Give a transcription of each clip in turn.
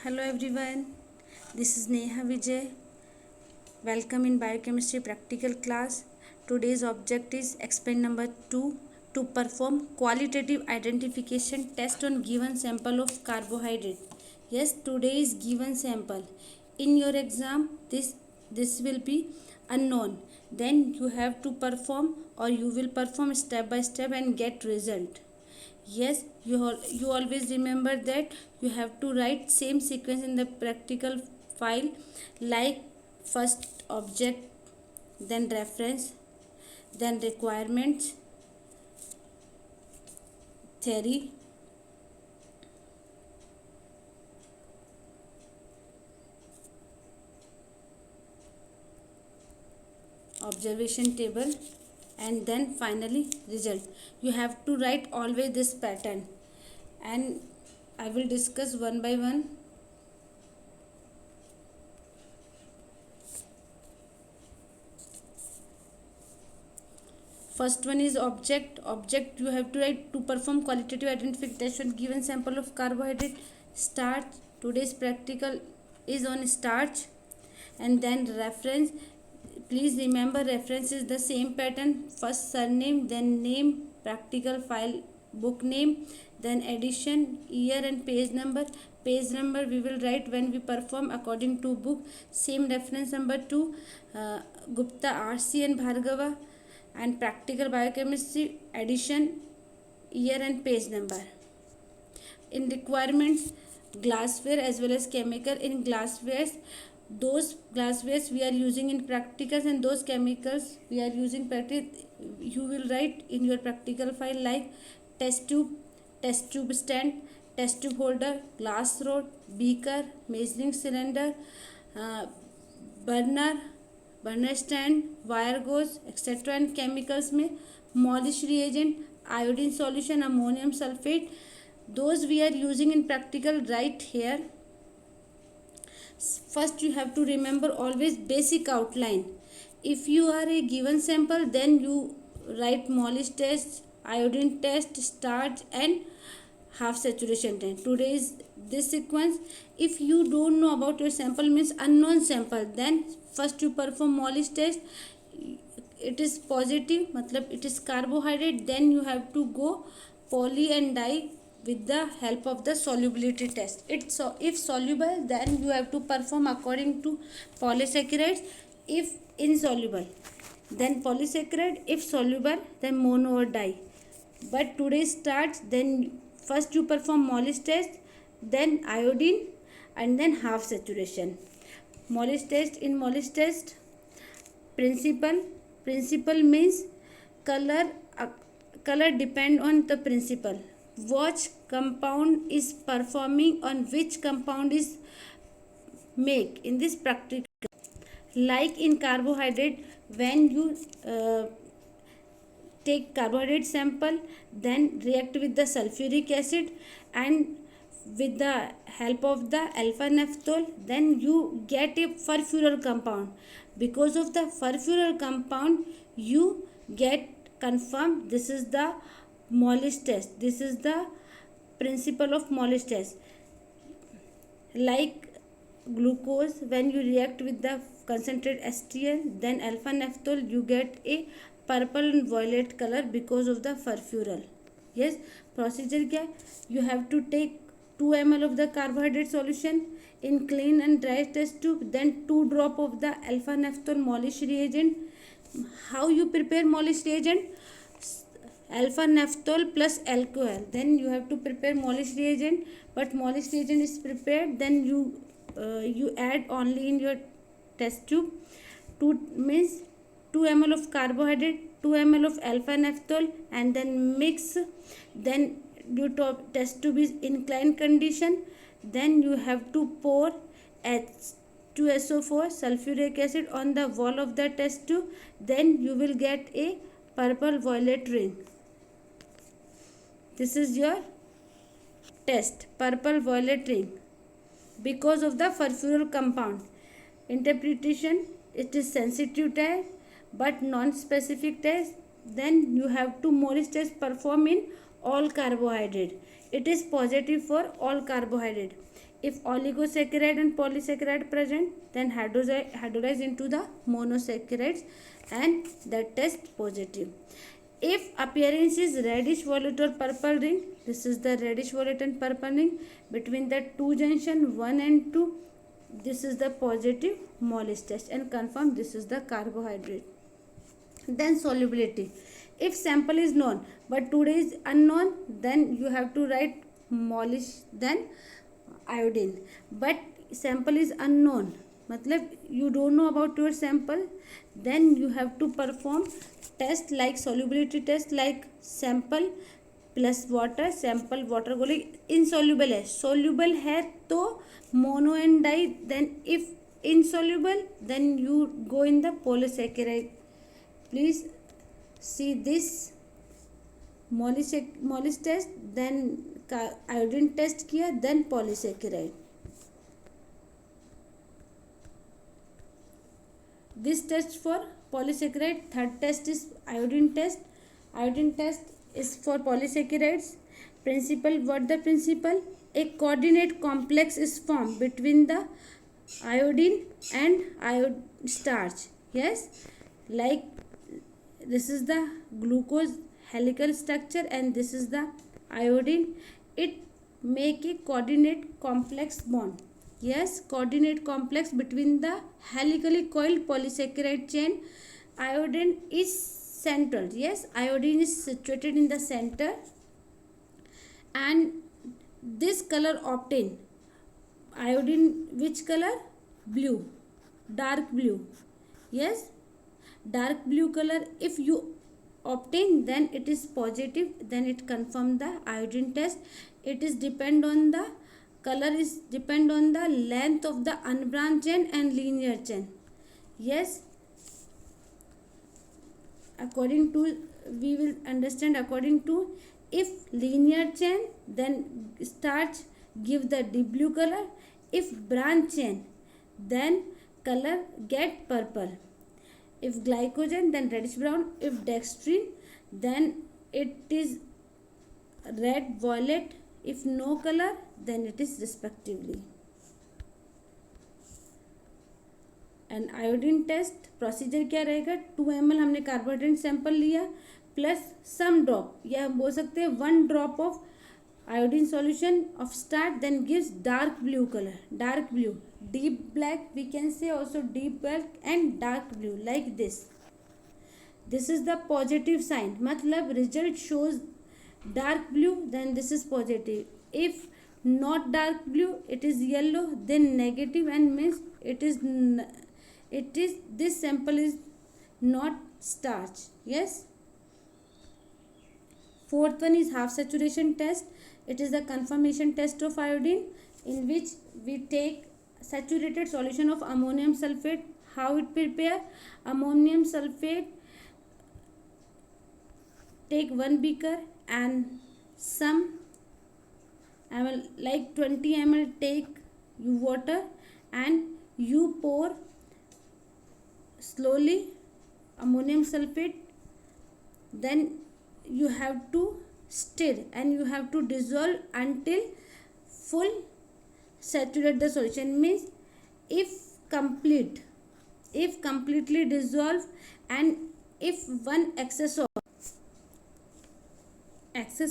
Hello everyone, this is Neha Vijay. Welcome in biochemistry practical class. Today's object is experiment number 2 to perform qualitative identification test on given sample of carbohydrate. Yes, today is given sample. In your exam, this will be unknown. Then you have to perform or you will perform step by step and get result. Yes, you always remember that you have to write same sequence in the practical file, like first object, then reference, then requirements, theory, observation table, and then finally result. You have to write always this pattern, and I will discuss one by one. First one is object. Object you have to write to perform qualitative identification test on given sample of carbohydrate. Starch. Today's practical is on starch. And then reference. Please remember reference is the same pattern. First surname, then name, practical file, book name, then edition, year and page number. Page number we will write when we perform according to book. Same reference number 2, Gupta RC and Bhargava, and practical biochemistry, addition, year and page number. In requirements, glassware as well as chemical. In glasswares, those glasswares we are using in practicals and those chemicals we are using practice, you will write in your practical file, like test tube stand, test tube holder, glass rod, beaker, measuring cylinder, uh, burner, burner stand, wire gauze etcetera. And chemicals में Molisch reagent, iodine solution, ammonium sulphate, those we are using in practical right here. First you have to remember always basic outline. If you are a given sample, then you write molish test, iodine test, starch and half saturation test. Today is this sequence. If you don't know about your sample, means unknown sample, then first you perform molish test. It is positive, matlab it is carbohydrate, then you have to go poly and dye with the help of the solubility test. If soluble, then you have to perform according to polysaccharides. If insoluble, then polysaccharide. If soluble, then mono or dye. But today starts, then first you perform molish test, then iodine, and then half saturation. Molish test. In molish test, principle means color depend on the principle. Which compound is performing on which compound is make in this practical. Like in carbohydrate, when you take carbohydrate sample, then react with the sulfuric acid and with the help of the alpha naphthol, then you get a furfural compound. Because of the furfural compound, you get confirmed this is the molish test. This is the principle of molish test. Like glucose, when you react with the concentrated HCl, then alpha naphthol, you get a purple and violet color because of the furfural. Yes, procedure क्या, you have to take 2 ml of the carbohydrate solution in clean and dry test tube, then 2 drop of the alpha naphthol molish reagent. How you prepare molish reagent? Alpha naphthol plus alcohol. Then you have to prepare molish reagent, but molish reagent is prepared, then you add only in your test tube. 2 means 2 ml of carbohydrate, 2 ml of alpha naphthol, and then mix. Then your test tube is inclined condition, then you have to pour H2SO4 sulfuric acid on the wall of the test tube, then you will get a purple violet ring. This is your test, purple violet ring, because of the furfural compound. Interpretation, it is sensitive test but non-specific test. Then you have to molish test perform in all carbohydrate. It is positive for all carbohydrate. If oligosaccharide and polysaccharide present, then hydrolyze into the monosaccharides and that test positive. If appearance is reddish violet or purple ring, this is the reddish violet and purple ring between the two junction 1 and 2, this is the positive Molis test and confirm this is the carbohydrate. Then solubility. If sample is known but today is unknown, then you have to write Molis then iodine. But sample is unknown, matlab you don't know about your sample, then you have to perform test like solubility test like sample plus water, sample water को insoluble है, soluble है तो mono and di, then if insoluble then you go in the polysaccharide. Please see this Molisch test, then iodine test किया, then polysaccharide. This test for polysaccharide. Third test is iodine test. Iodine test is for polysaccharides. Principle, what the principle? A coordinate complex is formed between the iodine and starch. Yes, like this is the glucose helical structure and this is the iodine. It make a coordinate complex bond. Yes, coordinate complex between the helically coiled polysaccharide chain. Iodine is central. Yes, iodine is situated in the center and this color obtained. Iodine which color? Blue, dark blue. Yes, dark blue color if you obtain, then it is positive, then it confirm the iodine test. It is depend on the color, is depend on the length of the unbranched chain and linear chain. Yes, according to, we will understand according to, if linear chain then starch give the deep blue color, if branch chain then color get purple, if glycogen then reddish brown, if dextrin then it is red violet, if no color then it is respectively. And iodine test procedure क्या रहेगा? 2 ml हमने carbohydrate sample लिया plus some drop, या हम बोल सकते हैं 1 drop of iodine solution of starch, then gives dark blue colour, dark blue, deep black, we can say also deep black and dark blue like this. This is the positive sign, मतलब result shows dark blue, then this is positive. If not dark blue, it is yellow, then negative, and means it is this sample is not starch. Yes, fourth one is half saturation test. It is the confirmation test of iodine, in which we take saturated solution of ammonium sulfate. How it prepare? Ammonium sulfate, take 1 beaker and some ml, like 20 ml, take you water and you pour slowly ammonium sulfate, then you have to stir and you have to dissolve until full saturate the solution. Means if completely dissolve, and if one excess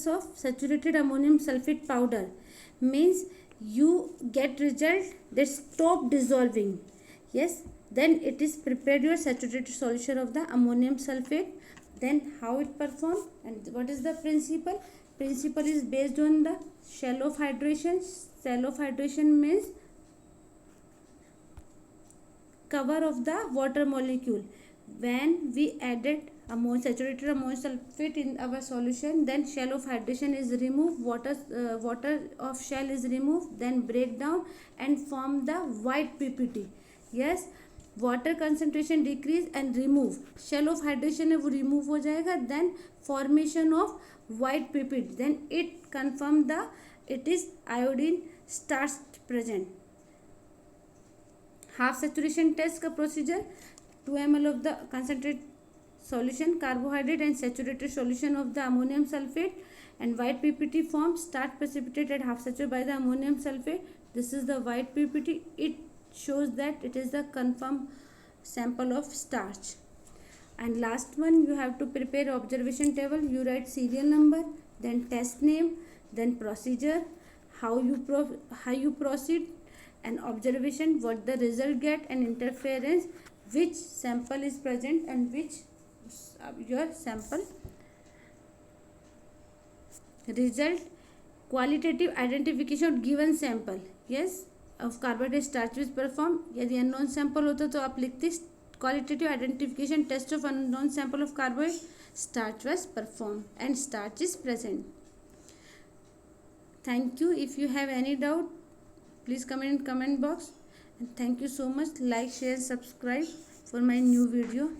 of saturated ammonium sulfate powder, means you get result that stop dissolving. Yes, then it is prepared your saturated solution of the ammonium sulfate. Then how it perform and what is the principle? Principle is based on the shell of hydration. Shell of hydration means cover of the water molecule. When we added saturated ammonium sulfate in our solution, then shell of hydration is removed, water of shell is removed, then break down and form the white PPT. Yes, water concentration decrease and remove, shell of hydration है वो remove हो जाएगा, then formation of white PPT, then it confirm the it is iodine starch present. half saturation test का procedure, 2 ml of the concentrated solution carbohydrate and saturated solution of the ammonium sulfate, And white PPT forms starch precipitate at half saturated by the ammonium sulfate. This is the white PPT. It shows that it is the confirmed sample of starch. And last one, you have to prepare observation table. You write serial number, then test name, then procedure, how you proceed, and observation, what the result get, and interference, which sample is present and which your sample result. Qualitative identification of given sample. Yes, of carbohydrate starch was performed. यदि unknown sample होता तो आप लिखते qualitative identification test of unknown sample of carbohydrate starch was performed and starch is present. Thank you. If you have any doubt, please comment in comment box. And thank you so much. Like, share, subscribe for my new video.